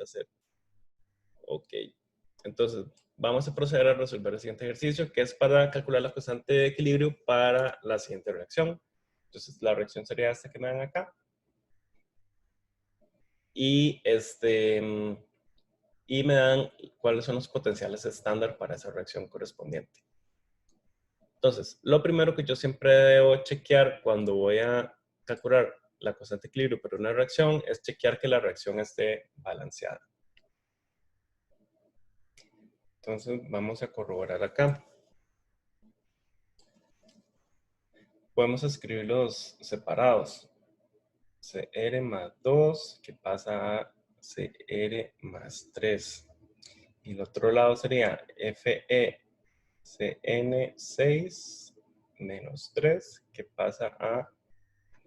falta hacer. Ok. Entonces, vamos a proceder a resolver el siguiente ejercicio, que es para calcular la constante de equilibrio para la siguiente reacción. Entonces, la reacción sería esta que me dan acá. Y, y me dan cuáles son los potenciales estándar para esa reacción correspondiente. Entonces, lo primero que yo siempre debo chequear cuando voy a calcular la constante de equilibrio para una reacción es chequear que la reacción esté balanceada. Entonces, vamos a corroborar acá. Podemos escribirlos separados. CR más 2 que pasa a CR más 3. Y el otro lado sería FeCN6 menos 3 que pasa a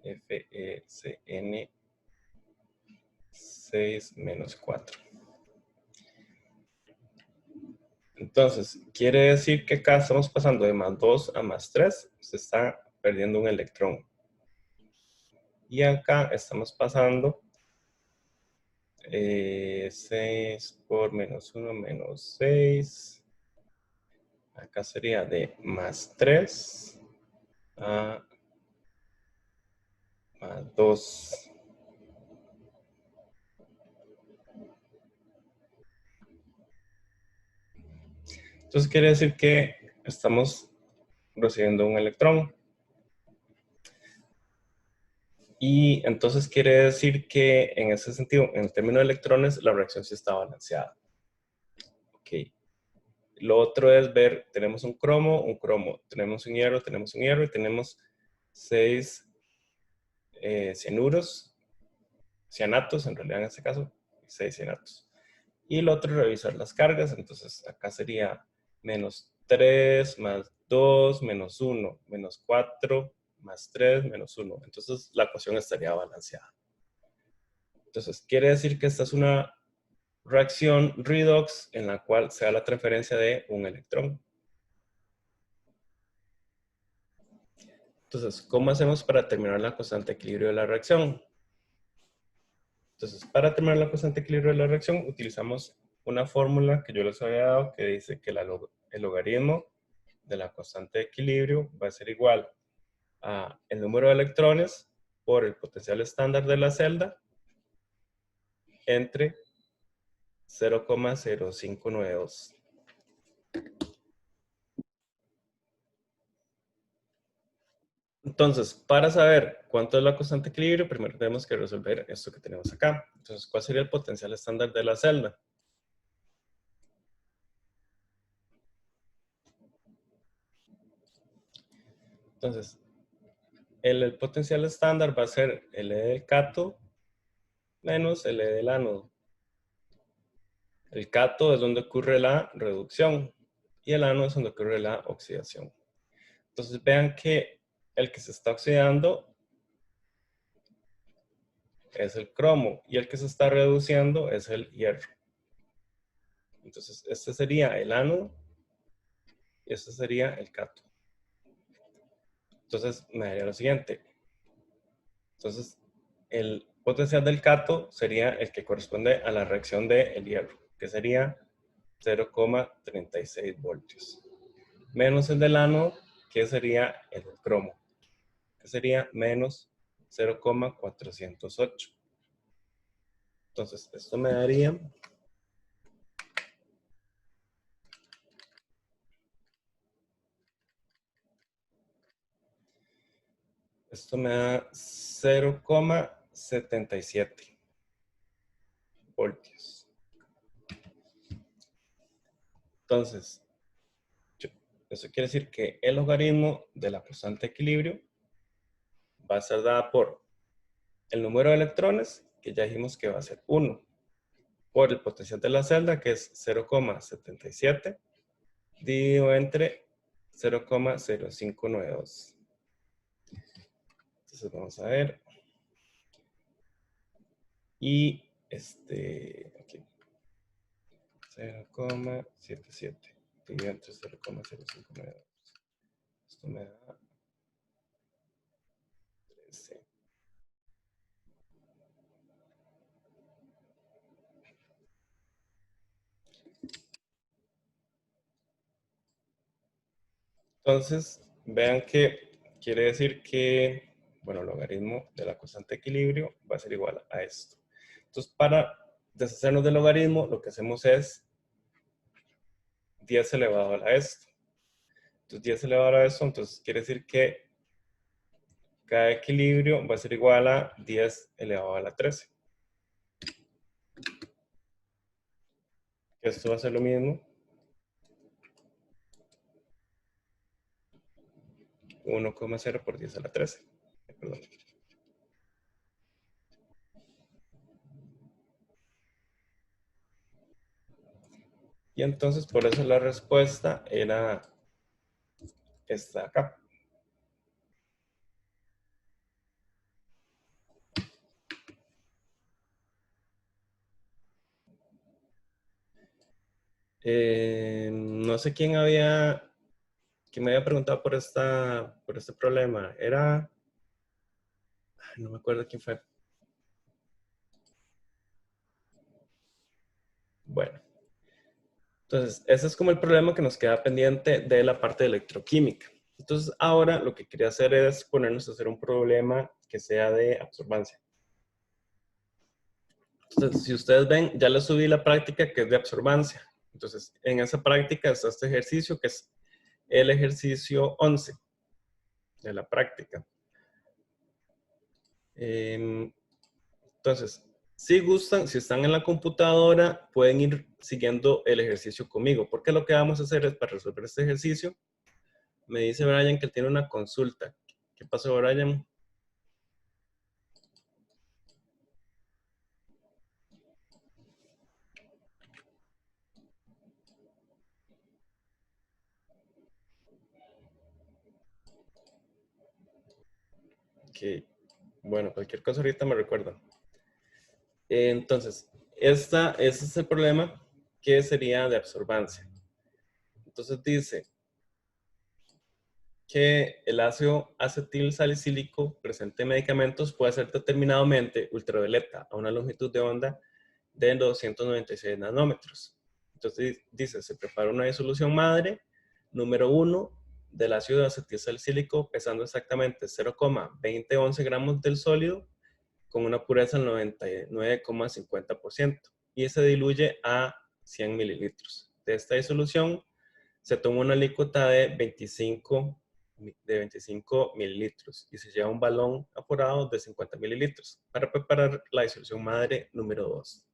FeCN6 menos 4. Entonces, quiere decir que acá estamos pasando de más 2 a más 3. Se está perdiendo un electrón. Y acá estamos pasando 6 por menos 1 menos 6. Acá sería de más 3 a más 2. Entonces quiere decir que estamos recibiendo un electrón. Y entonces quiere decir que en ese sentido, en el término de electrones, la reacción sí está balanceada. Ok. Lo otro es ver, tenemos un cromo, tenemos un hierro y tenemos 6 cianatos, en realidad en este caso, 6 cianatos. Y lo otro es revisar las cargas, entonces acá sería menos 3 más 2 menos 1, menos 4 más 3 menos 1. Entonces la ecuación estaría balanceada. Entonces quiere decir que esta es una reacción redox en la cual se da la transferencia de un electrón. Entonces, ¿cómo hacemos para terminar la constante de equilibrio de la reacción? Entonces, para terminar la constante de equilibrio de la reacción, utilizamos una fórmula que yo les había dado que dice que el logaritmo de la constante de equilibrio va a ser igual a el número de electrones por el potencial estándar de la celda entre 0,0592. Entonces, para saber cuánto es la constante de equilibrio, primero tenemos que resolver esto que tenemos acá. Entonces, ¿cuál sería el potencial estándar de la celda? Entonces, el potencial estándar va a ser L del cátodo menos L del ánodo. El cátodo es donde ocurre la reducción y el ánodo es donde ocurre la oxidación. Entonces, vean que el que se está oxidando es el cromo y el que se está reduciendo es el hierro. Entonces, este sería el ánodo y este sería el cátodo. Entonces, me daría lo siguiente. Entonces, el potencial del cátodo sería el que corresponde a la reacción del hierro, que sería 0,36 voltios. Menos el del ánodo, que sería el del cromo, que sería menos 0,408. Entonces, esto me daría esto me da 0,77 voltios. Entonces, eso quiere decir que el logaritmo de la constante de equilibrio va a ser dada por el número de electrones, que ya dijimos que va a ser 1, por el potencial de la celda, que es 0,77, dividido entre 0,0592. Entonces vamos a ver. Y aquí, 0,77 dividido entre 0,0592. Esto me da 13. Entonces, vean que quiere decir que, bueno, el logaritmo de la constante de equilibrio va a ser igual a esto. Entonces, para deshacernos del logaritmo, lo que hacemos es 10 elevado a la esto. Entonces, 10 elevado a esto, entonces quiere decir que cada equilibrio va a ser igual a 10 elevado a la 13. Esto va a ser lo mismo. 1,0 por 10 a la 13. Perdón. Y entonces, por eso la respuesta era esta acá. No sé quién me había preguntado por este problema. Era, no me acuerdo quién fue. Bueno, entonces ese es como el problema que nos queda pendiente de la parte de electroquímica. Entonces ahora lo que quería hacer es ponernos a hacer un problema que sea de absorbancia. Entonces, si ustedes ven, ya les subí la práctica que es de absorbancia. Entonces, en esa práctica está este ejercicio que es el ejercicio 11 de la práctica. Entonces, si gustan, si están en la computadora, pueden ir siguiendo el ejercicio conmigo, porque lo que vamos a hacer es para resolver este ejercicio. Me dice Brian que tiene una consulta. ¿Qué pasó, Brian? Que, bueno, cualquier cosa ahorita me recuerdan. Entonces, ese es el problema que sería de absorbancia. Entonces dice que el ácido acetil salicílico presente en medicamentos puede ser determinadamente ultravioleta a una longitud de onda de 296 nanómetros. Entonces dice, se prepara una disolución madre, número 1, del ácido acetil salicílico pesando exactamente 0,2011 gramos del sólido con una pureza del 99,50% y se diluye a 100 mililitros. De esta disolución se toma una alícuota de 25 mililitros y se lleva un balón aforado de 50 mililitros para preparar la disolución madre número 2.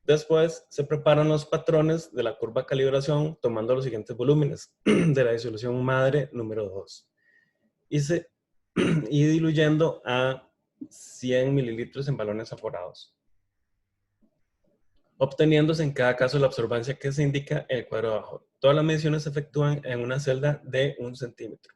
Después se preparan los patrones de la curva de calibración tomando los siguientes volúmenes de la disolución madre número 2 y diluyendo a 100 mililitros en balones aforados, obteniéndose en cada caso la absorbancia que se indica en el cuadro de abajo. Todas las mediciones se efectúan en una celda de 1 centímetro.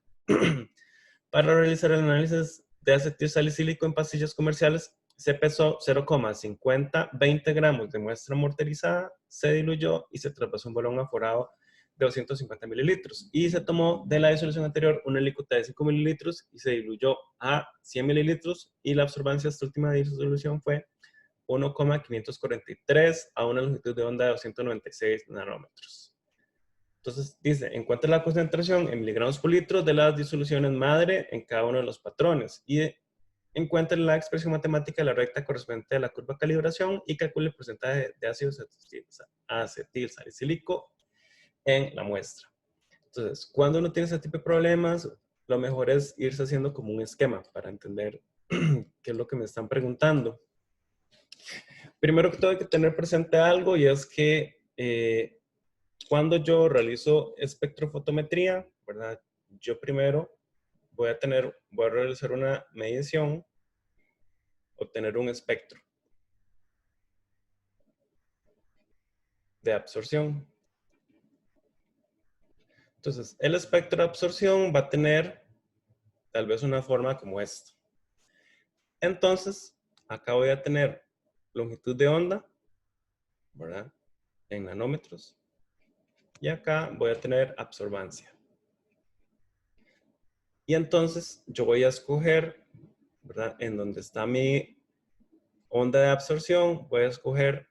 Para realizar el análisis de acetil salicílico en pastillas comerciales, se pesó 0,5020 gramos de muestra morterizada, se diluyó y se traspasó un balón aforado de 250 mililitros. Y se tomó de la disolución anterior una alícuota de 5 mililitros y se diluyó a 100 mililitros y la absorbancia de esta última disolución fue 1,543 a una longitud de onda de 296 nanómetros. Entonces dice, encuentra la concentración en miligramos por litro de las disoluciones madre en cada uno de los patrones y encuentra la expresión matemática de la recta correspondiente a la curva de calibración y calcule el porcentaje de ácido acetil salicílico en la muestra. Entonces, cuando uno tiene ese tipo de problemas, lo mejor es irse haciendo como un esquema para entender qué es lo que me están preguntando. Primero que todo hay que tener presente algo y es que cuando yo realizo espectrofotometría, ¿verdad? Yo primero voy a realizar una medición, obtener un espectro de absorción. Entonces, el espectro de absorción va a tener tal vez una forma como esta. Entonces, acá voy a tener longitud de onda, ¿verdad? En nanómetros. Y acá voy a tener absorbancia. Y entonces yo voy a escoger, ¿verdad? En donde está mi onda de absorción, voy a escoger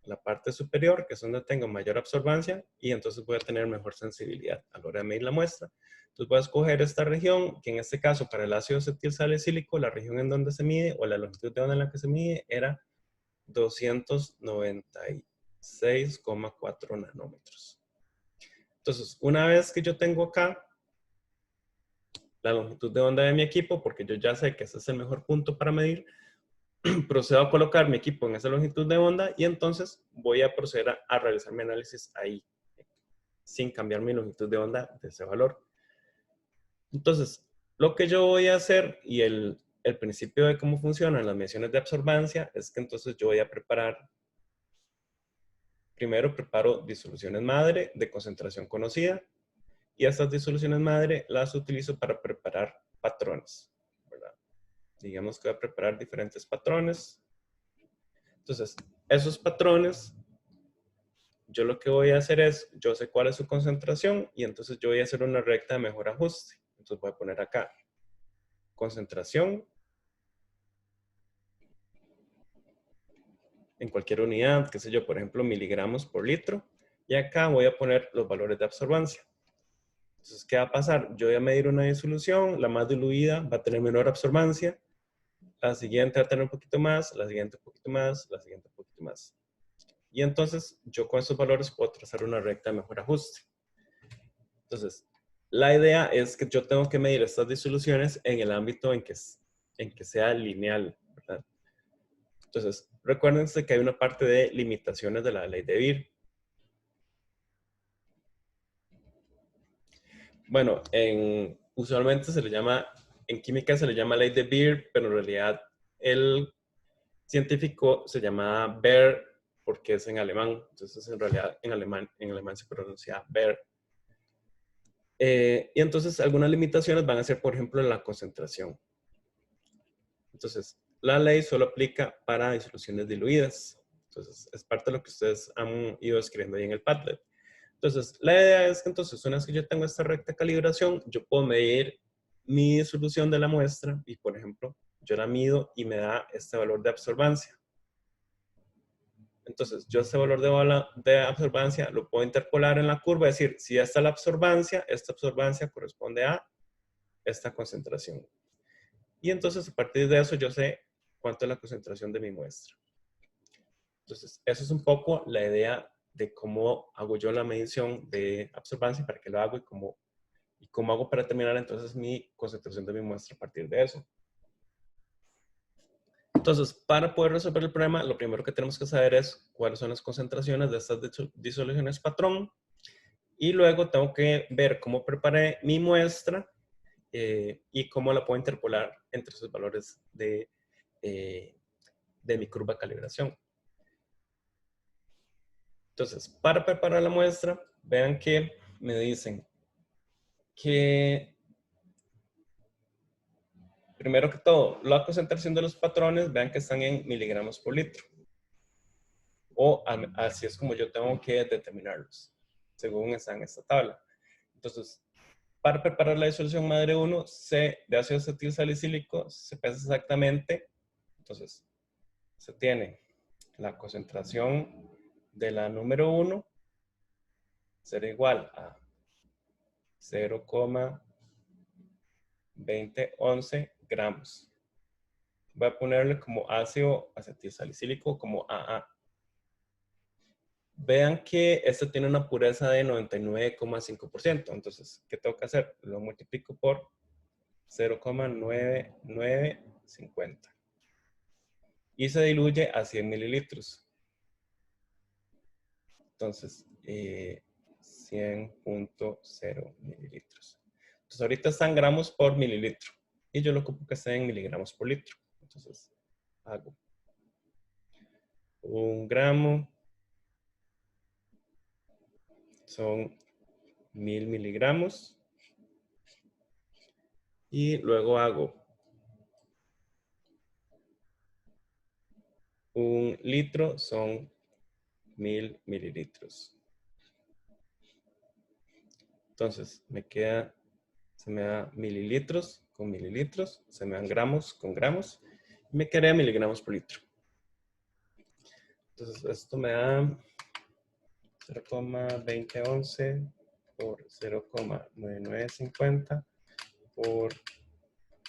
la parte superior, que es donde tengo mayor absorbancia, y entonces voy a tener mejor sensibilidad a la hora de medir la muestra. Entonces voy a escoger esta región, que en este caso para el ácido acetil salicílico, la región en donde se mide, o la longitud de onda en la que se mide, era 296,4 nanómetros. Entonces, una vez que yo tengo acá la longitud de onda de mi equipo, porque yo ya sé que ese es el mejor punto para medir, procedo a colocar mi equipo en esa longitud de onda y entonces voy a proceder a realizar mi análisis ahí, sin cambiar mi longitud de onda de ese valor. Entonces, lo que yo voy a hacer y el principio de cómo funcionan las mediciones de absorbancia es que entonces yo voy a preparar, primero preparo disoluciones madre de concentración conocida y estas disoluciones madre las utilizo para preparar patrones, ¿verdad? Digamos que voy a preparar diferentes patrones. Entonces, esos patrones, yo lo que voy a hacer es, yo sé cuál es su concentración y entonces yo voy a hacer una recta de mejor ajuste. Entonces voy a poner acá concentración en cualquier unidad, qué sé yo, por ejemplo, miligramos por litro. Y acá voy a poner los valores de absorbancia. Entonces, ¿qué va a pasar? Yo voy a medir una disolución, la más diluida va a tener menor absorbancia, la siguiente va a tener un poquito más, la siguiente un poquito más, la siguiente un poquito más. Y entonces, yo con estos valores puedo trazar una recta de mejor ajuste. Entonces, la idea es que yo tengo que medir estas disoluciones en el ámbito en que sea lineal, ¿verdad? Entonces, recuérdense que hay una parte de limitaciones de la ley de Beer. Bueno, usualmente se le llama, en química se le llama ley de Beer, pero en realidad el científico se llama Beer porque es en alemán. Entonces, en realidad, en alemán se pronuncia Beer. Y entonces, algunas limitaciones van a ser, por ejemplo, la concentración. Entonces, la ley solo aplica para disoluciones diluidas. Entonces, es parte de lo que ustedes han ido escribiendo ahí en el Padlet. Entonces, la idea es que entonces, una vez que yo tengo esta recta calibración, yo puedo medir mi disolución de la muestra y, por ejemplo, yo la mido y me da este valor de absorbancia. Entonces, yo este valor de absorbancia lo puedo interpolar en la curva, es decir, si esta absorbancia corresponde a esta concentración. Y entonces, a partir de eso, yo sé cuánto es la concentración de mi muestra. Entonces, eso es un poco la idea de cómo hago yo la medición de absorbancia, para qué lo hago y cómo hago para determinar entonces mi concentración de mi muestra a partir de eso. Entonces, para poder resolver el problema, lo primero que tenemos que saber es cuáles son las concentraciones de estas disoluciones patrón. Y luego tengo que ver cómo preparé mi muestra y cómo la puedo interpolar entre esos valores de mi curva de calibración. Entonces, para preparar la muestra, vean que me dicen que, primero que todo, la concentración de los patrones, vean que están en miligramos por litro. O así es como yo tengo que determinarlos, según está en esta tabla. Entonces, para preparar la disolución madre 1, C de ácido acetil salicílico se pesa exactamente. Entonces, se tiene la concentración de la número 1 será igual a 0,2011 gramos. Voy a ponerle como ácido acetil salicílico como AA. Vean que esto tiene una pureza de 99,5%. Entonces, ¿qué tengo que hacer? Lo multiplico por 0,9950. Y se diluye a 100 mililitros. Entonces, 100.0 mililitros. Entonces, ahorita están gramos por mililitro. Y yo lo ocupo que esté en miligramos por litro. Entonces, hago 1 gramo. Son 1000 miligramos. Y luego hago 1 litro, son 1000 mililitros. Entonces, se me da mililitros con mililitros, se me dan gramos con gramos, y me quedaría miligramos por litro. Entonces esto me da 0,2011 por 0,9950 por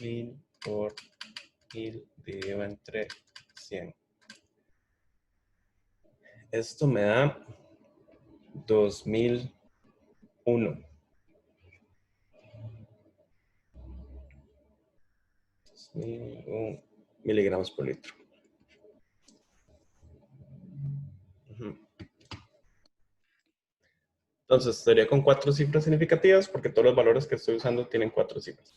1000 por 1000 dividido entre 100. Esto me da 2001. 2001 miligramos por litro. Entonces, sería con 4 cifras significativas porque todos los valores que estoy usando tienen 4 cifras.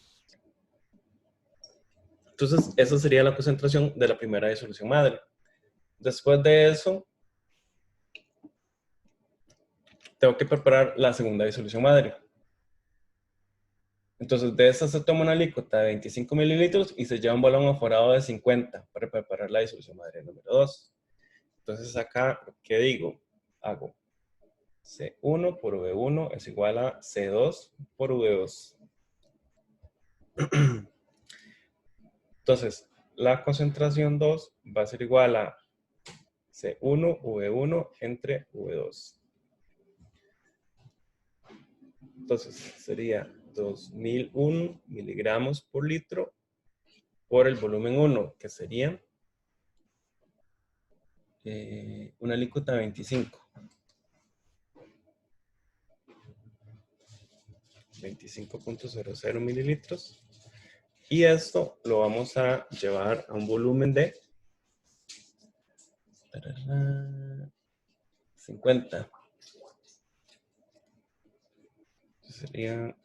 Entonces, esa sería la concentración de la primera disolución madre. Después de eso, tengo que preparar la segunda disolución madre. Entonces, de esta se toma una alícuota de 25 mililitros y se lleva un balón aforado de 50 para preparar la disolución madre número 2. Entonces, acá, ¿qué digo? Hago C1 por V1 es igual a C2 por V2. Entonces, la concentración 2 va a ser igual a C1 V1 entre V2. Entonces, sería 2001 miligramos por litro por el volumen 1, que sería una alícuota de 25. 25.00 mililitros. Y esto lo vamos a llevar a un volumen de 50. Sería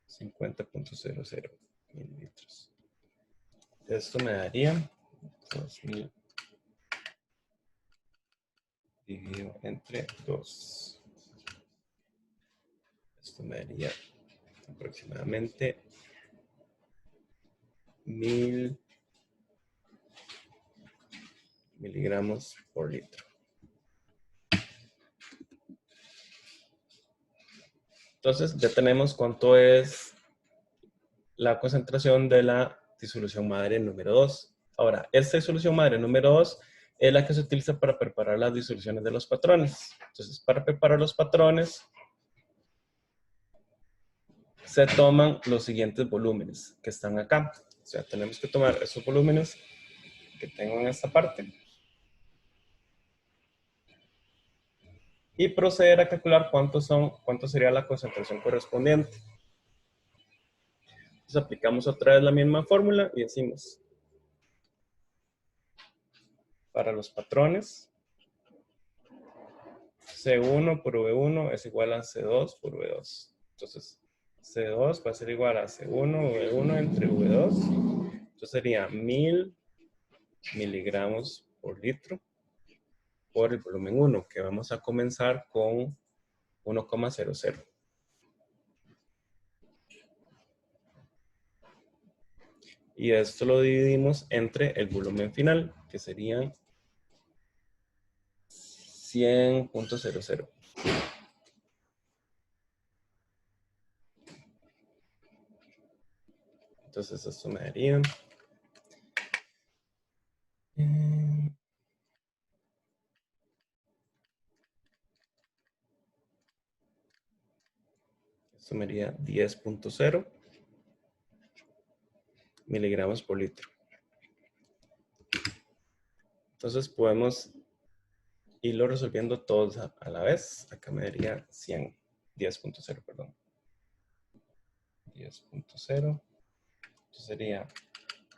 50.00 mililitros. Esto me daría 2000 dividido entre 2. Esto me daría aproximadamente 1000 miligramos por litro. Entonces, ya tenemos cuánto es la concentración de la disolución madre número 2. Ahora, esta disolución madre número 2 es la que se utiliza para preparar las disoluciones de los patrones. Entonces, para preparar los patrones, se toman los siguientes volúmenes que están acá. O sea, tenemos que tomar esos volúmenes que tengo en esta parte y proceder a calcular cuánto sería la concentración correspondiente. Entonces aplicamos otra vez la misma fórmula y decimos, para los patrones, C1 por V1 es igual a C2 por V2. Entonces, C2 va a ser igual a C1 V1 entre V2. Entonces sería 1000 miligramos por litro por el volumen 1, que vamos a comenzar con 1,00. Y esto lo dividimos entre el volumen final, que serían 100.00. Entonces esto me daría esto me daría 10.0 miligramos por litro. Entonces podemos irlo resolviendo todos a la vez. Acá me daría 100, 10.0, perdón. 10.0. Entonces sería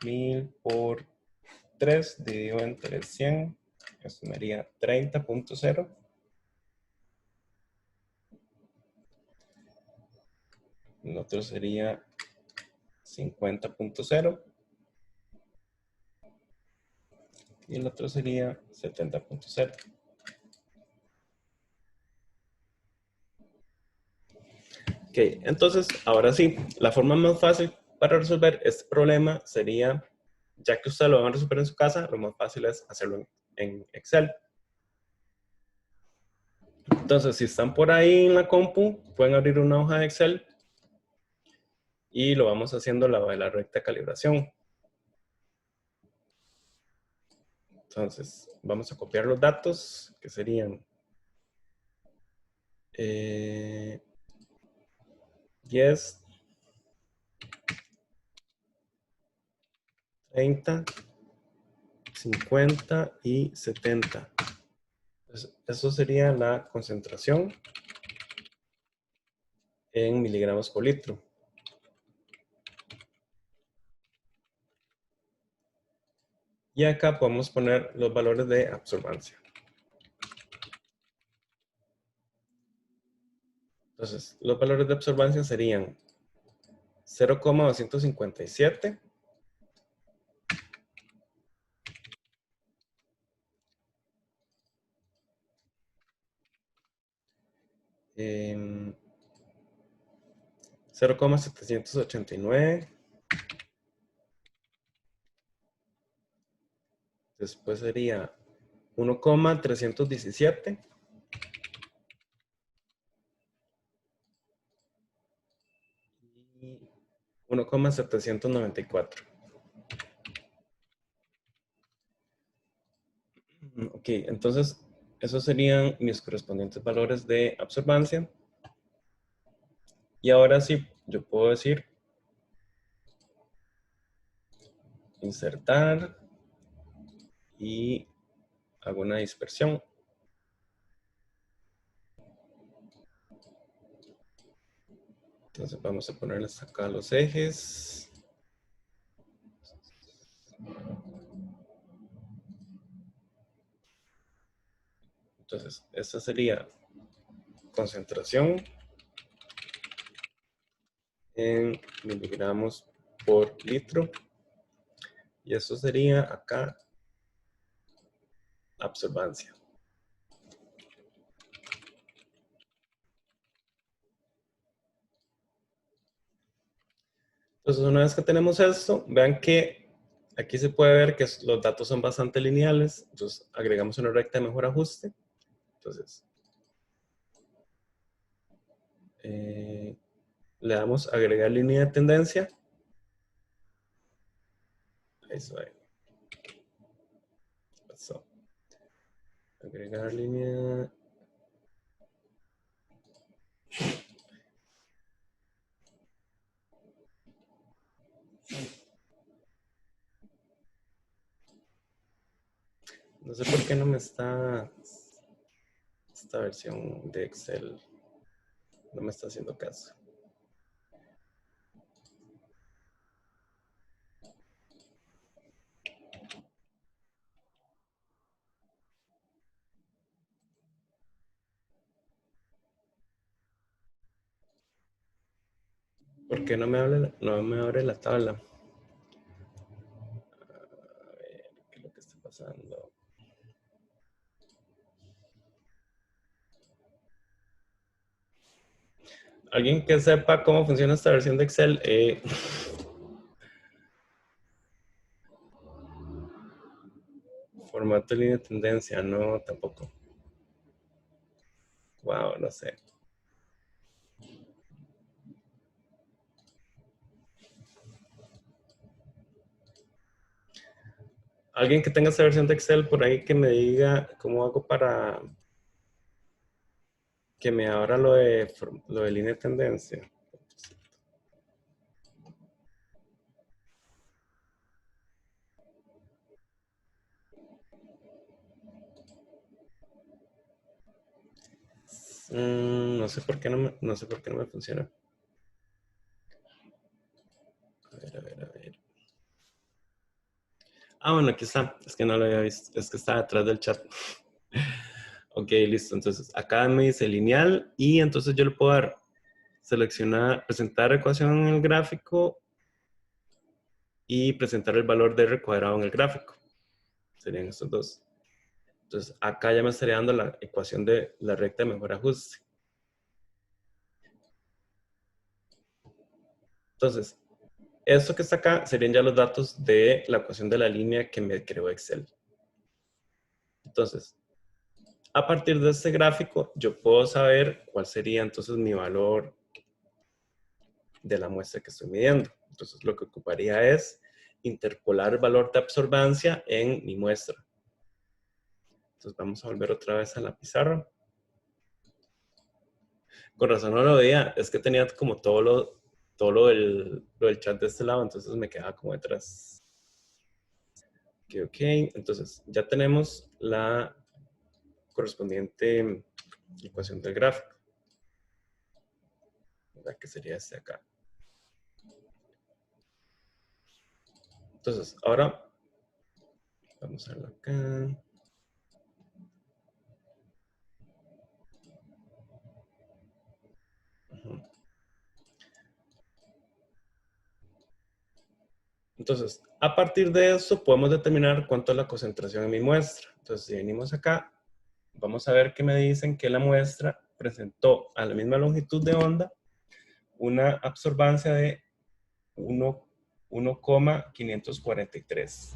1000 por 3 dividido entre 100. Esto me daría 30.0. El otro sería 50.0. Y el otro sería 70.0. Ok, entonces, ahora sí, la forma más fácil para resolver este problema sería, ya que ustedes lo van a resolver en su casa, lo más fácil es hacerlo en Excel. Entonces, si están por ahí en la compu, pueden abrir una hoja de Excel y lo vamos haciendo la recta calibración. Entonces, vamos a copiar los datos, que serían 10, 30, 50 y 70. Entonces, eso sería la concentración en miligramos por litro. Y acá podemos poner los valores de absorbancia. Entonces, los valores de absorbancia serían 0,257, eh, 0,789, después sería 1,317 y 1,794. Ok, entonces esos serían mis correspondientes valores de absorbancia. Y ahora sí, yo puedo decir insertar y hago una dispersión. Entonces vamos a ponerles acá los ejes. Entonces, esta sería concentración en miligramos por litro. Y eso sería acá absorbancia. Entonces, una vez que tenemos esto, vean que aquí se puede ver que los datos son bastante lineales. Entonces, agregamos una recta de mejor ajuste. Entonces, le damos agregar línea de tendencia. Eso ahí. Pasó. Agregar línea. No sé por qué no me está esta versión de Excel. No me está haciendo caso. ¿Por qué no me abre la tabla? A ver, ¿qué es lo que está pasando? ¿Alguien que sepa cómo funciona esta versión de Excel? Formato de línea de tendencia, no, tampoco. Wow, no sé. Alguien que tenga esta versión de Excel por ahí que me diga cómo hago para que me abra lo de línea de tendencia. No sé por qué no sé por qué no me funciona. A ver. Ah, bueno, aquí está. Es que no lo había visto. Es que está detrás del chat. Ok, listo. Entonces, acá me dice lineal y entonces yo le puedo dar seleccionar, presentar ecuación en el gráfico y presentar el valor de R cuadrado en el gráfico. Serían estos dos. Entonces, acá ya me estaría dando la ecuación de la recta de mejor ajuste. Entonces, esto que está acá serían ya los datos de la ecuación de la línea que me creó Excel. Entonces, a partir de este gráfico, yo puedo saber cuál sería entonces mi valor de la muestra que estoy midiendo. Entonces, lo que ocuparía es interpolar el valor de absorbancia en mi muestra. Entonces vamos a volver otra vez a la pizarra. Con razón no lo veía, es que tenía como lo del chat de este lado, entonces me quedaba como detrás. Ok, entonces ya tenemos la correspondiente ecuación del gráfico, ¿verdad? Que sería este acá. Entonces, ahora vamos a verlo acá. Entonces, a partir de eso podemos determinar cuánto es la concentración en mi muestra. Entonces, si venimos acá, vamos a ver que me dicen que la muestra presentó a la misma longitud de onda una absorbancia de 1,543.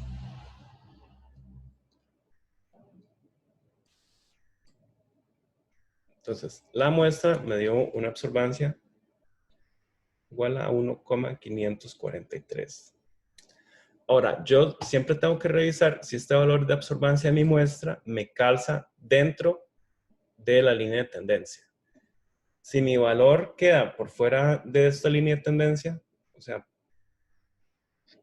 Entonces, la muestra me dio una absorbancia igual a 1,543. Ahora, yo siempre tengo que revisar si este valor de absorbancia de mi muestra me calza dentro de la línea de tendencia. Si mi valor queda por fuera de esta línea de tendencia, o sea,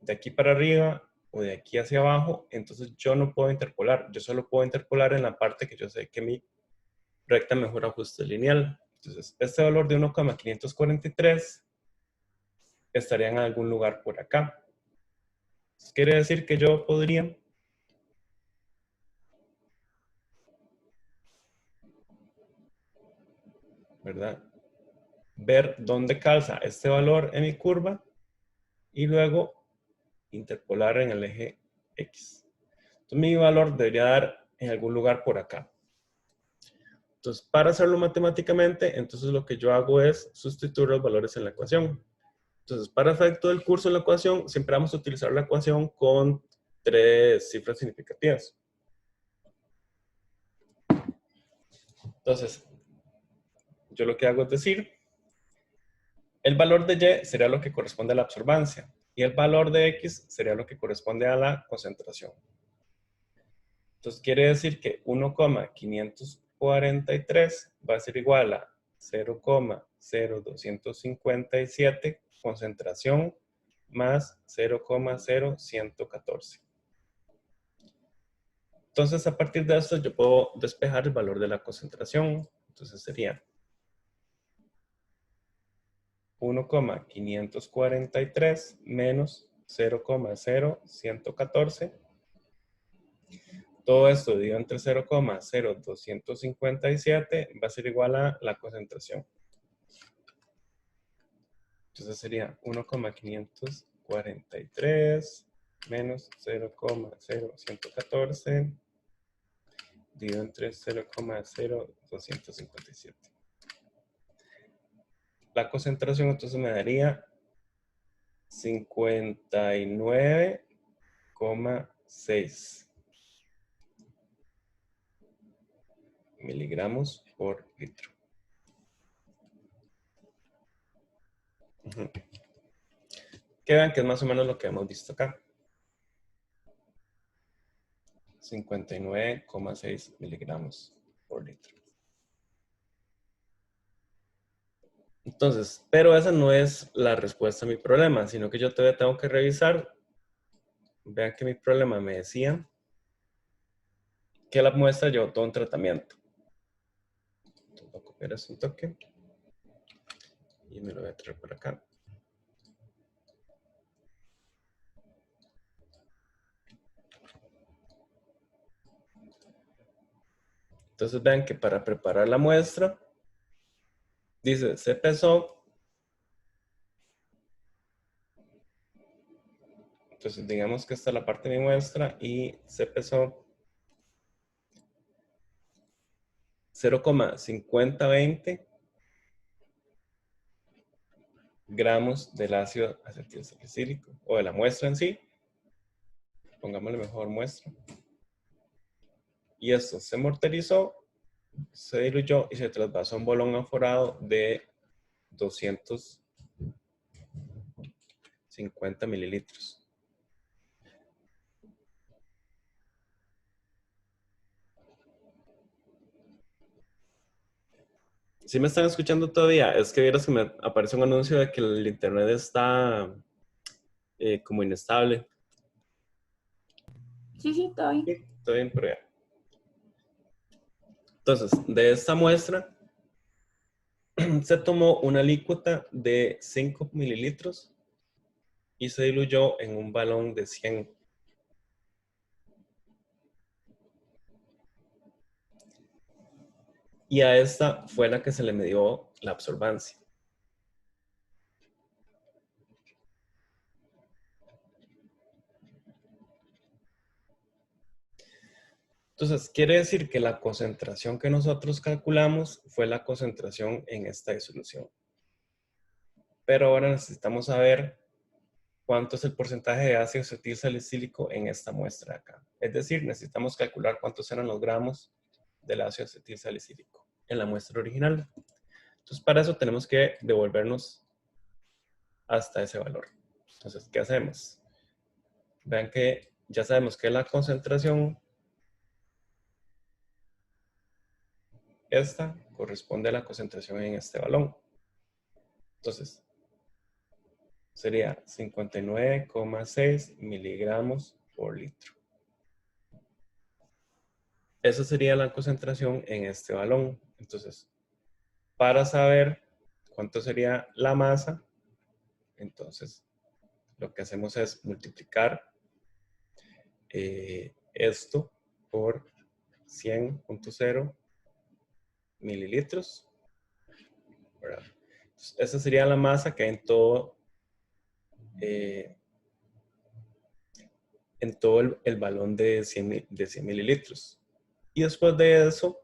de aquí para arriba o de aquí hacia abajo, entonces yo no puedo interpolar. Yo solo puedo interpolar en la parte que yo sé que mi recta mejor ajuste lineal. Entonces, este valor de 1,543 estaría en algún lugar por acá. Entonces, quiere decir que yo podría ¿verdad? Ver dónde calza este valor en mi curva y luego interpolar en el eje X. Entonces mi valor debería dar en algún lugar por acá. Entonces, para hacerlo matemáticamente, entonces lo que yo hago es sustituir los valores en la ecuación. Entonces, para efecto del curso de la ecuación, siempre vamos a utilizar la ecuación con 3 cifras significativas. Entonces, yo lo que hago es decir, el valor de Y sería lo que corresponde a la absorbancia y el valor de X sería lo que corresponde a la concentración. Entonces quiere decir que 1,543 va a ser igual a 0,0257 concentración más 0,0114. Entonces a partir de esto yo puedo despejar el valor de la concentración. Entonces sería 1,543 menos 0,0114. Todo esto dividido entre 0,0257 va a ser igual a la concentración. Entonces sería 1,543 menos 0,0114 dividido entre 0,0257. La concentración entonces me daría 59,6 miligramos por litro. Que vean que es más o menos lo que hemos visto acá. 59,6 miligramos por litro. Entonces, pero esa no es la respuesta a mi problema, sino que yo todavía tengo que revisar. Vean que mi problema me decía que la muestra llevó todo un tratamiento. Entonces, voy a copiar eso un toque y me lo voy a traer por acá. Entonces vean que para preparar la muestra, dice, se pesó. Entonces digamos que esta es la parte de mi muestra y se pesó 0,5020 gramos del ácido acetilsalicílico o de la muestra en sí. Pongámosle mejor muestra. Y esto se morterizó, se diluyó y se trasvasó a un bolón aforado de 250 mililitros. ¿Sí me están escuchando todavía? Es que vieras que me aparece un anuncio de que el internet está como inestable. Sí, sí, todo bien. Sí, está bien, pero ya. Entonces, de esta muestra se tomó una alícuota de 5 mililitros y se diluyó en un balón de 100. Y a esta fue la que se le midió la absorbancia. Entonces, quiere decir que la concentración que nosotros calculamos fue la concentración en esta disolución. Pero ahora necesitamos saber cuánto es el porcentaje de ácido acetil salicílico en esta muestra de acá. Es decir, necesitamos calcular cuántos eran los gramos del ácido acetil salicílico en la muestra original. Entonces, para eso tenemos que devolvernos hasta ese valor. Entonces, ¿qué hacemos? Vean que ya sabemos que la concentración, esta, corresponde a la concentración en este balón. Entonces, sería 59,6 miligramos por litro. Esa sería la concentración en este balón. Entonces, para saber cuánto sería la masa, entonces lo que hacemos es multiplicar esto por 100.0 mililitros, ¿verdad? Entonces, esa sería la masa que hay en todo el balón de 100 mililitros. Y después de eso,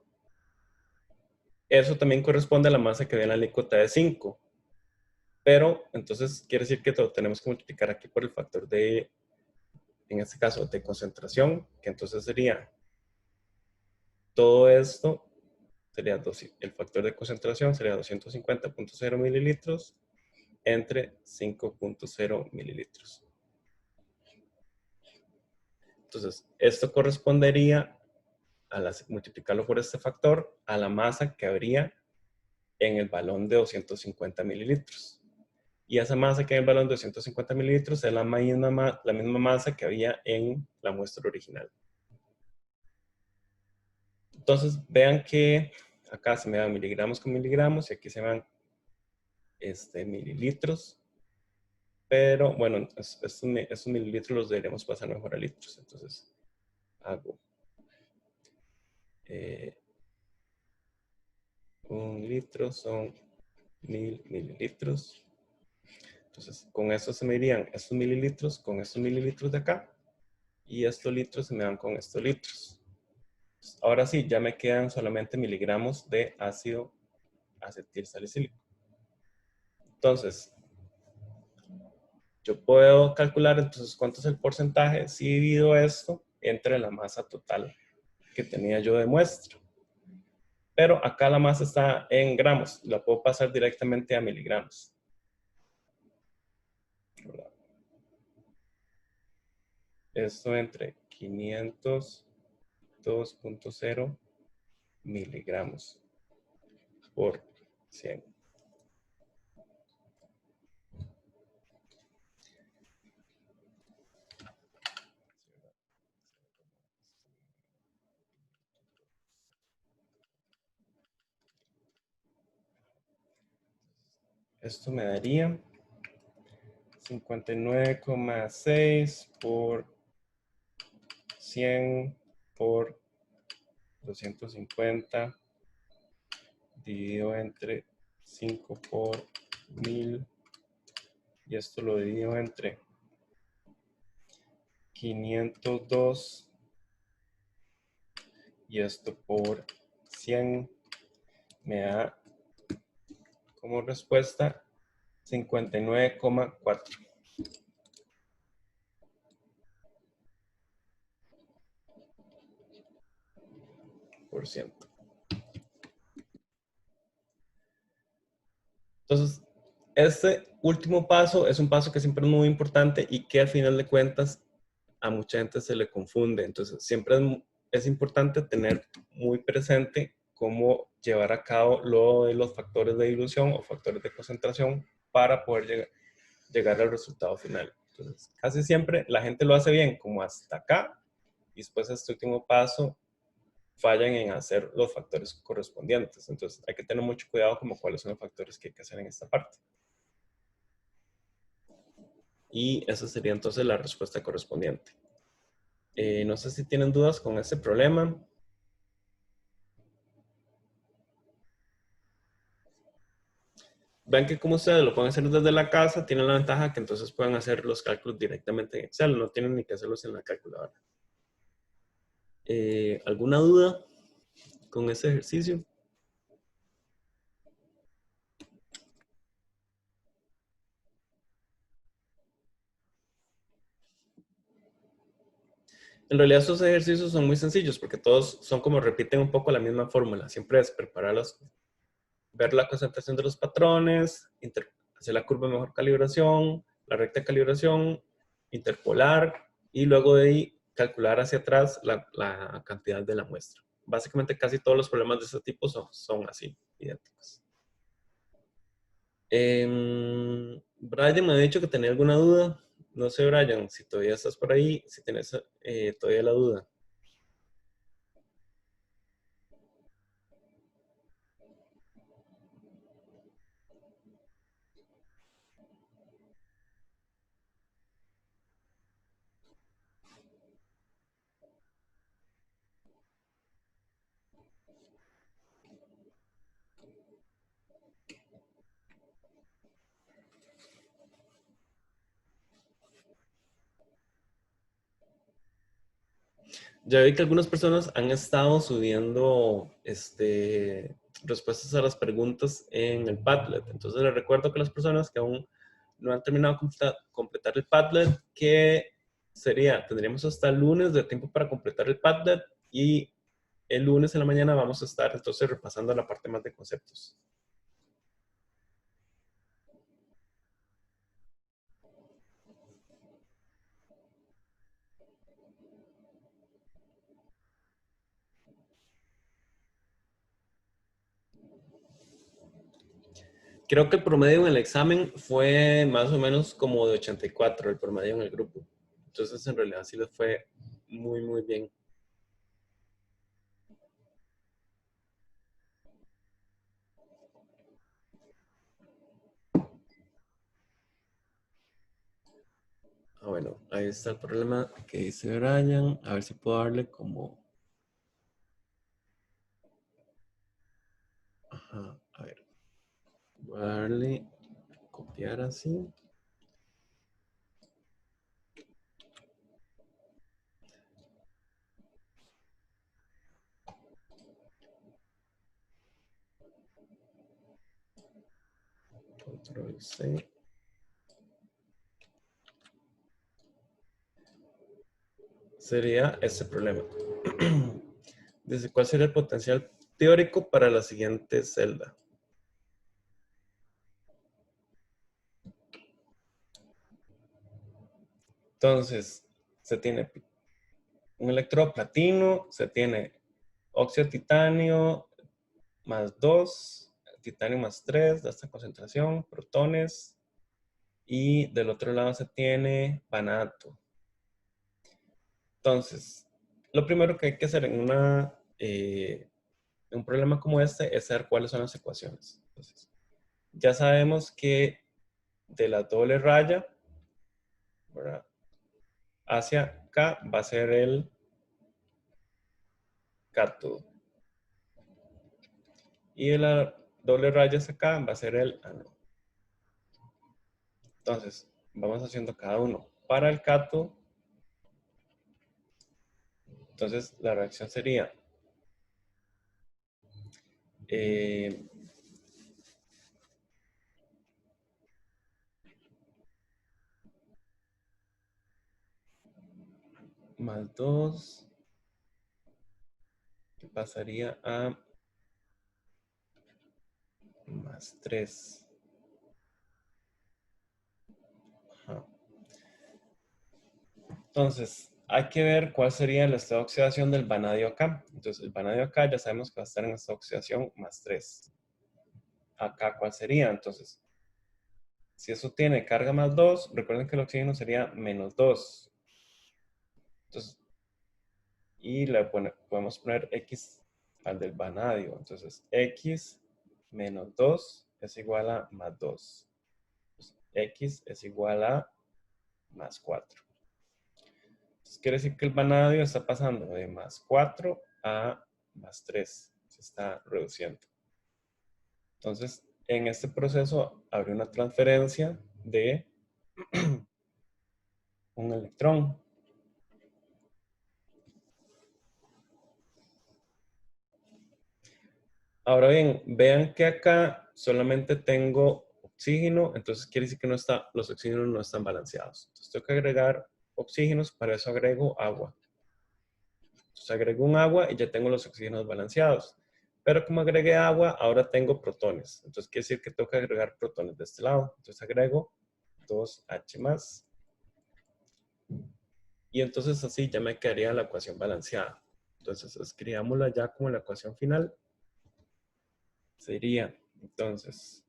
eso también corresponde a la masa que ve en la alícuota de 5. Pero entonces quiere decir que tenemos que multiplicar aquí por el factor de, en este caso, de concentración, que entonces sería todo esto, sería el factor de concentración sería 250.0 mililitros entre 5.0 mililitros. Entonces, esto correspondería multiplicarlo por este factor a la masa que habría en el balón de 250 mililitros. Y esa masa que hay en el balón de 250 mililitros es la misma masa que había en la muestra original. Entonces, vean que acá se me dan miligramos con miligramos y aquí se me dan mililitros. Pero bueno, estos mililitros los deberíamos pasar mejor a litros. Entonces, hago 1 litro son 1000 mililitros. Entonces, con eso se me irían estos mililitros con estos mililitros de acá. Y estos litros se me dan con estos litros. Ahora sí, ya me quedan solamente miligramos de ácido acetil salicílico. Entonces, yo puedo calcular entonces cuánto es el porcentaje si divido esto entre la masa total que tenía yo de muestra. Pero acá la masa está en gramos, la puedo pasar directamente a miligramos. Esto entre 502.0 miligramos por 100. Esto me daría 59,6 por 100 por 250 dividido entre 5 por 1000 y esto lo divido entre 502 y esto por 100 me da como respuesta 59,4%. Entonces, este último paso es un paso que siempre es muy importante y que al final de cuentas a mucha gente se le confunde. Entonces, siempre es importante tener muy presente cómo llevar a cabo lo de los factores de dilución o factores de concentración para poder llegar al resultado final. Entonces, casi siempre la gente lo hace bien, como hasta acá, y después este último paso fallan en hacer los factores correspondientes. Entonces, hay que tener mucho cuidado como cuáles son los factores que hay que hacer en esta parte. Y esa sería entonces la respuesta correspondiente. No sé si tienen dudas con este problema. Ven que como ustedes lo pueden hacer desde la casa, tienen la ventaja que entonces pueden hacer los cálculos directamente en Excel, no tienen ni que hacerlos en la calculadora. ¿Alguna duda con ese ejercicio? En realidad estos ejercicios son muy sencillos porque todos son como repiten un poco la misma fórmula. Siempre es prepararlos, ver la concentración de los patrones, hacer la curva de mejor calibración, la recta de calibración, interpolar y luego de ahí calcular hacia atrás la cantidad de la muestra. Básicamente casi todos los problemas de este tipo son así, idénticos. Brian me ha dicho que tenía alguna duda. No sé, Brian, si todavía estás por ahí, si tienes todavía la duda. Ya vi que algunas personas han estado subiendo respuestas a las preguntas en el Padlet. Entonces les recuerdo que las personas que aún no han terminado de completar el Padlet, que tendríamos hasta el lunes de tiempo para completar el Padlet y el lunes en la mañana vamos a estar entonces repasando la parte más de conceptos. Creo que el promedio en el examen fue más o menos como de 84, el promedio en el grupo. Entonces, en realidad sí les fue muy, muy bien. Bueno, ahí está el problema que dice Brian. A ver si puedo darle como... Ajá, a ver. Voy a darle copiar así. Control C. Sería este problema. Dice, ¿cuál sería el potencial teórico para la siguiente celda? Entonces, se tiene un electrodo platino, se tiene óxido de titanio más 2, titanio más 3 de esta concentración, protones, y del otro lado se tiene vanato. Entonces, lo primero que hay que hacer en un problema como este es saber cuáles son las ecuaciones. Entonces, ya sabemos que de la doble raya, ¿verdad?, hacia acá va a ser el cátodo. Y de la doble raya hacia acá va a ser el ánodo. Entonces, vamos haciendo cada uno. Para el cátodo, entonces la reacción sería eh, más 2 pasaría a más 3. Ajá. Entonces, hay que ver cuál sería el estado de oxidación del vanadio acá. Entonces, el vanadio acá ya sabemos que va a estar en estado de oxidación +3. Acá, ¿cuál sería? Entonces, si eso tiene carga +2, recuerden que el oxígeno sería -2. Entonces, y podemos poner X al del vanadio. Entonces, X menos 2 es igual a +2. Entonces, X es igual a +4. Entonces, quiere decir que el vanadio está pasando de +4 a +3. Se está reduciendo. Entonces, en este proceso habría una transferencia de un electrón. Ahora bien, vean que acá solamente tengo oxígeno, entonces quiere decir que los oxígenos no están balanceados. Entonces tengo que agregar oxígenos, para eso agrego agua. Entonces agrego un agua y ya tengo los oxígenos balanceados. Pero como agregué agua, ahora tengo protones. Entonces quiere decir que tengo que agregar protones de este lado. Entonces agrego 2H+. Y entonces así ya me quedaría la ecuación balanceada. Entonces escribámosla ya como la ecuación final. Sería, entonces,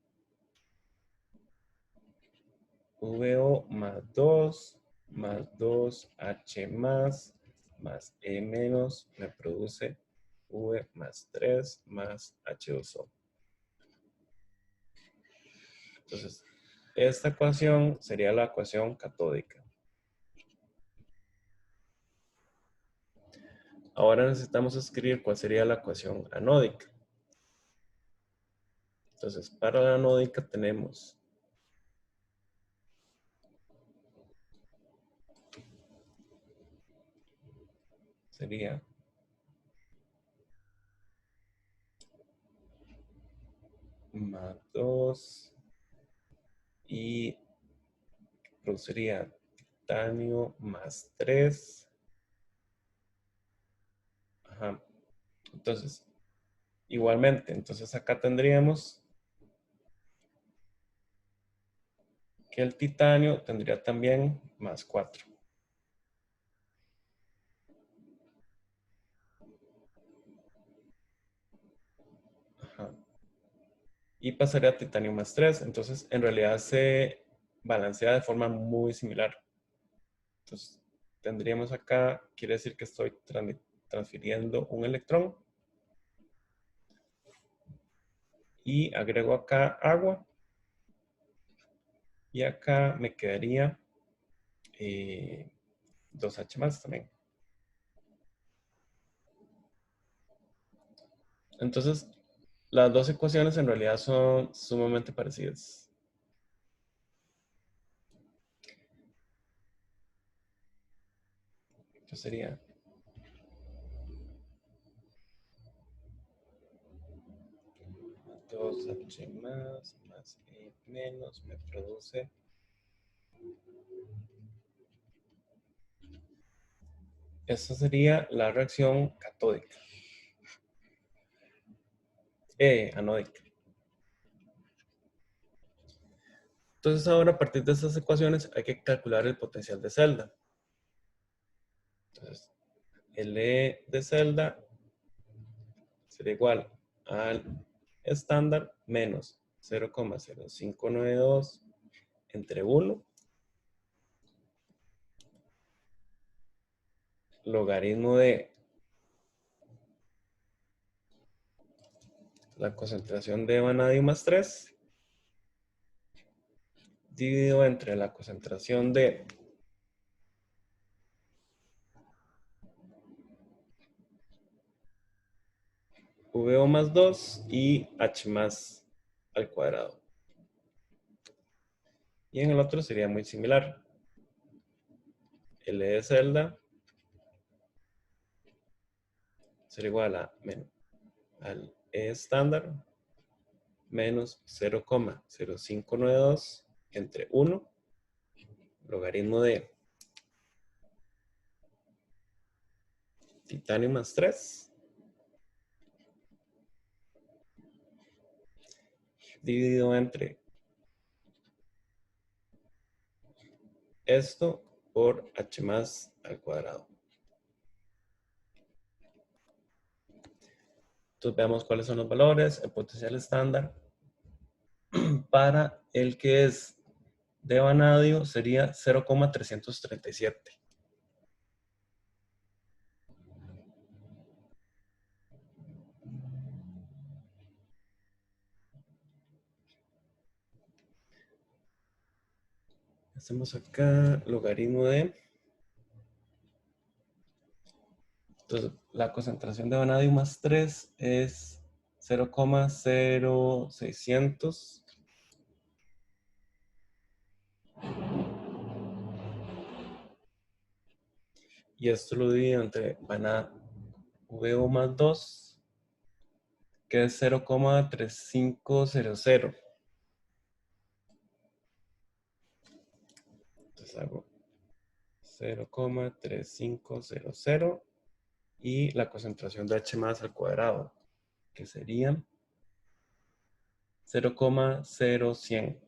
VO más 2H más E menos me produce V más 3 más H2O. Entonces, esta ecuación sería la ecuación catódica. Ahora necesitamos escribir cuál sería la ecuación anódica. Entonces, para la anódica tenemos sería más 2 y produciría titanio más 3. Ajá. Entonces, igualmente, entonces acá tendríamos que el titanio tendría también más 4. Ajá. Y pasaría a titanio más 3. Entonces, en realidad se balancea de forma muy similar. Entonces, tendríamos acá, quiere decir que estoy transfiriendo un electrón. Y agrego acá agua. Y acá me quedaría 2H más también. Entonces, las dos ecuaciones en realidad son sumamente parecidas. Esto sería 2H más E menos me produce. Esta sería la reacción catódica. Anódica. Entonces ahora a partir de estas ecuaciones hay que calcular el potencial de celda. Entonces, el E de celda será igual al estándar menos 0,0592 entre 1 logaritmo de la concentración de vanadio más 3 dividido entre la concentración de VO más 2 y H más al cuadrado. Y en el otro sería muy similar. L de celda será igual al E estándar menos 0,0592 entre 1 logaritmo de titanio más 3 dividido entre esto por H más al cuadrado. Entonces veamos cuáles son los valores. El potencial estándar para el que es de vanadio sería 0,337. Hacemos acá logaritmo de. Entonces, la concentración de vanadio más 3 es 0,0600. Y esto lo divido entre VO más 2, que es 0,3500. Entonces hago 0,3500 y la concentración de H más al cuadrado, que sería 0,0100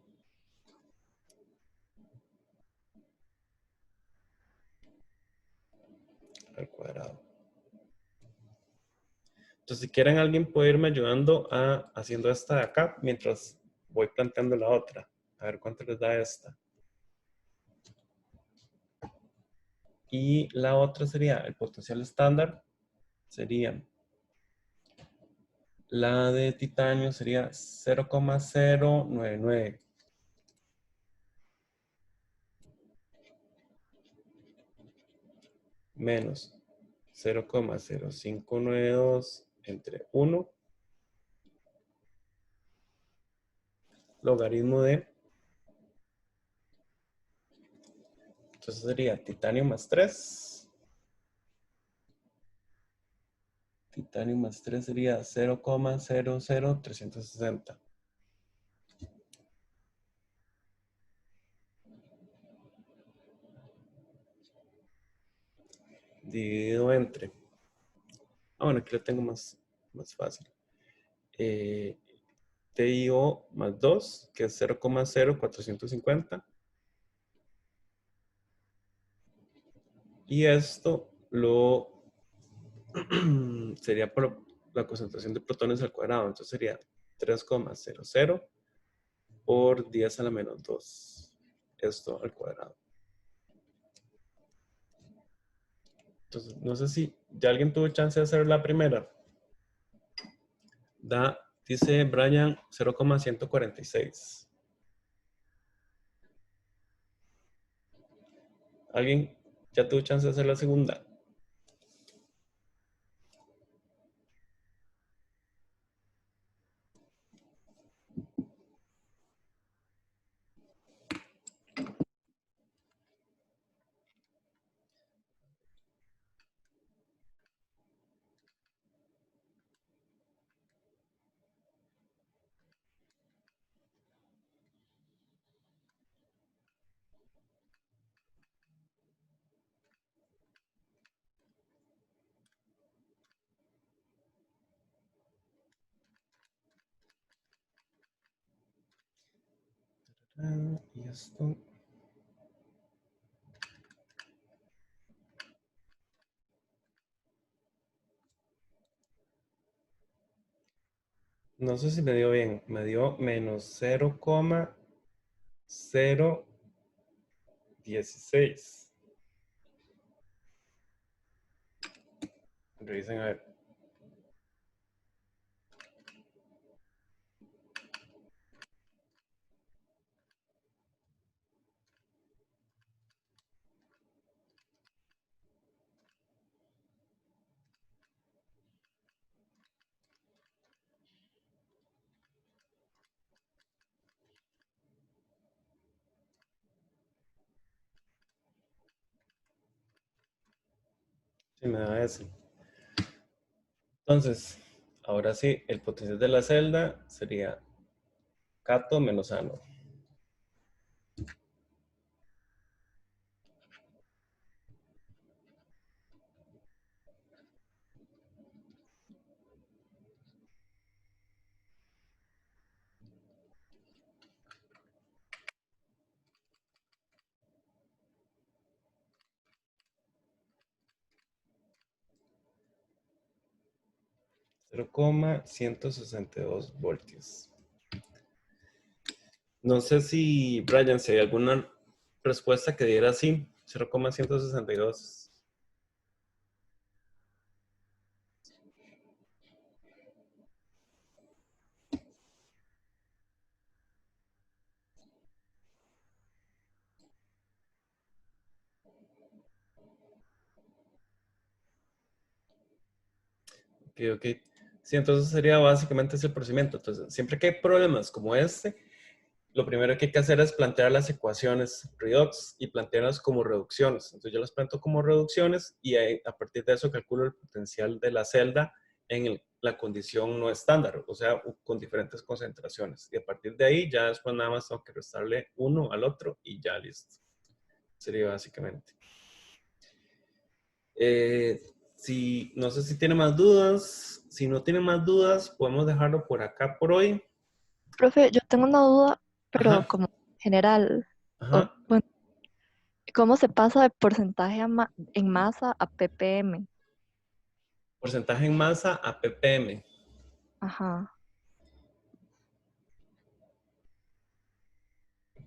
al cuadrado. Entonces, si quieren, alguien puede irme ayudando haciendo esta de acá mientras voy planteando la otra. A ver cuánto les da esta. Y la otra sería el potencial estándar. Sería la de titanio, sería 0,099. Menos 0,0592 entre 1. Logaritmo de. Entonces sería titanio más 3. Titanio más 3 sería 0,00360. Dividido entre. Bueno, aquí lo tengo más fácil. TIO más 2, que es 0,0450. Y esto sería por la concentración de protones al cuadrado. Entonces sería 3,00 por 10 a la menos 2. Esto al cuadrado. Entonces, no sé si ya alguien tuvo chance de hacer la primera. Dice Brian 0,146. ¿Alguien ya tuvo chance de hacer la segunda? Y esto. No sé si me dio bien. Me dio menos 0,016. Revisen a ver. Si me da ese. Entonces, ahora sí, el potencial de la celda sería cato menos ano. 0,162 voltios. No sé si, Brian, si hay alguna respuesta que diera así, 0,162. Ok, ok. Sí, entonces sería básicamente ese procedimiento. Entonces, siempre que hay problemas como este, lo primero que hay que hacer es plantear las ecuaciones redox y plantearlas como reducciones. Entonces yo las planteo como reducciones y a partir de eso calculo el potencial de la celda en la condición no estándar, o sea, con diferentes concentraciones. Y a partir de ahí ya después nada más tengo que restarle uno al otro y ya listo. Sería básicamente. No sé si tiene más dudas. Si no tiene más dudas, podemos dejarlo por acá por hoy. Profe, yo tengo una duda, pero Ajá, como general, o, ajá. bueno, ¿cómo se pasa de porcentaje en masa a ppm? Porcentaje en masa a ppm. Ajá.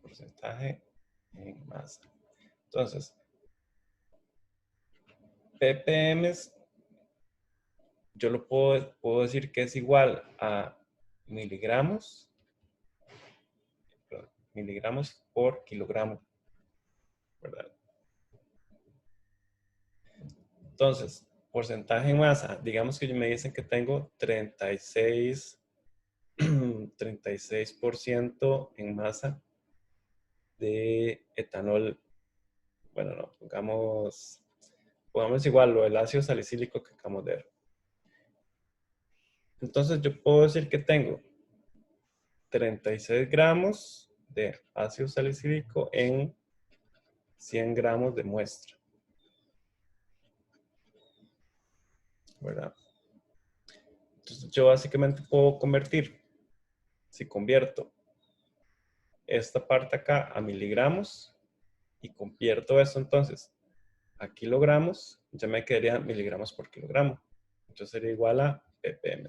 Porcentaje en masa. Entonces, ppm, yo lo puedo decir que es igual a miligramos, perdón, miligramos por kilogramo, ¿verdad? Entonces, porcentaje en masa, digamos que me dicen que tengo 36% en masa de etanol. Bueno, no, pongamos igual lo del ácido salicílico que acabamos de ver. Entonces yo puedo decir que tengo 36 gramos de ácido salicílico en 100 gramos de muestra, ¿verdad? Entonces yo básicamente puedo convertir, si convierto esta parte acá a miligramos y convierto esto entonces a kilogramos, ya me quedaría miligramos por kilogramo. Entonces sería igual a ppm.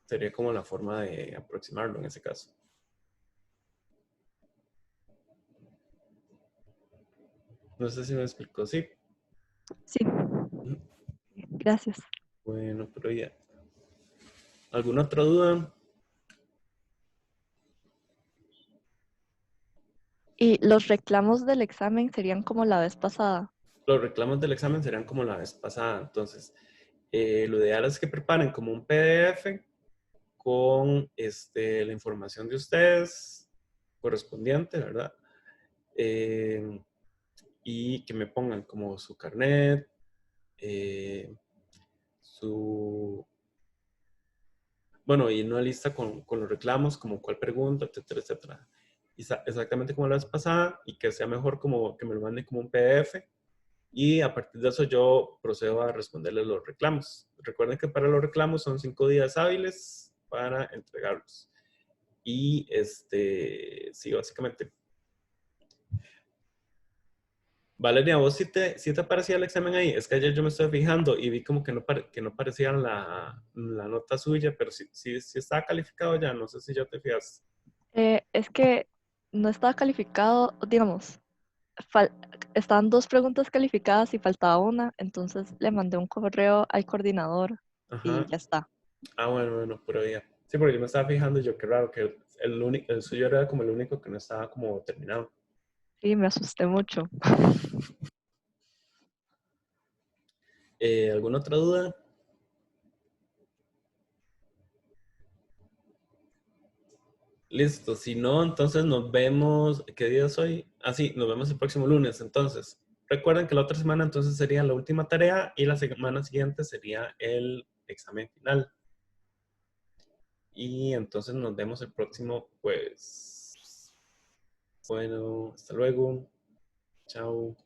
Sería como la forma de aproximarlo en ese caso. No sé si me explico, sí. Sí, gracias. Bueno, pero ya. ¿Alguna otra duda? ¿Y los reclamos del examen serían como la vez pasada? Los reclamos del examen serían como la vez pasada. Entonces, lo ideal es que preparen como un PDF con la información de ustedes correspondiente, ¿verdad? Eh, y que me pongan como su carnet, eh, su, bueno, y una lista con los reclamos, como cuál pregunta, etcétera, etcétera. Exactamente como la vez pasada y que sea mejor como que me lo manden como un PDF y a partir de eso yo procedo a responderles los reclamos. Recuerden que para los reclamos son 5 días hábiles para entregarlos. Y sí, básicamente. Valeria, ¿vos sí te aparecía el examen ahí? Es que ayer yo me estoy fijando y vi como que no parecía la nota suya, pero sí está calificado ya, no sé si ya te fijas. Es que no estaba calificado, digamos, fal- estaban dos preguntas calificadas y faltaba una, entonces le mandé un correo al coordinador y Ajá. ya está. Ah, bueno, pero ya. Sí, porque yo me estaba fijando y yo, qué raro, que el suyo era como el único que no estaba como terminado. Sí, me asusté mucho. ¿Alguna otra duda? Listo, si no, entonces nos vemos, ¿qué día es hoy? Ah, sí, nos vemos el próximo lunes, entonces. Recuerden que la otra semana entonces sería la última tarea y la semana siguiente sería el examen final. Y entonces nos vemos el próximo, pues, bueno, hasta luego, chao.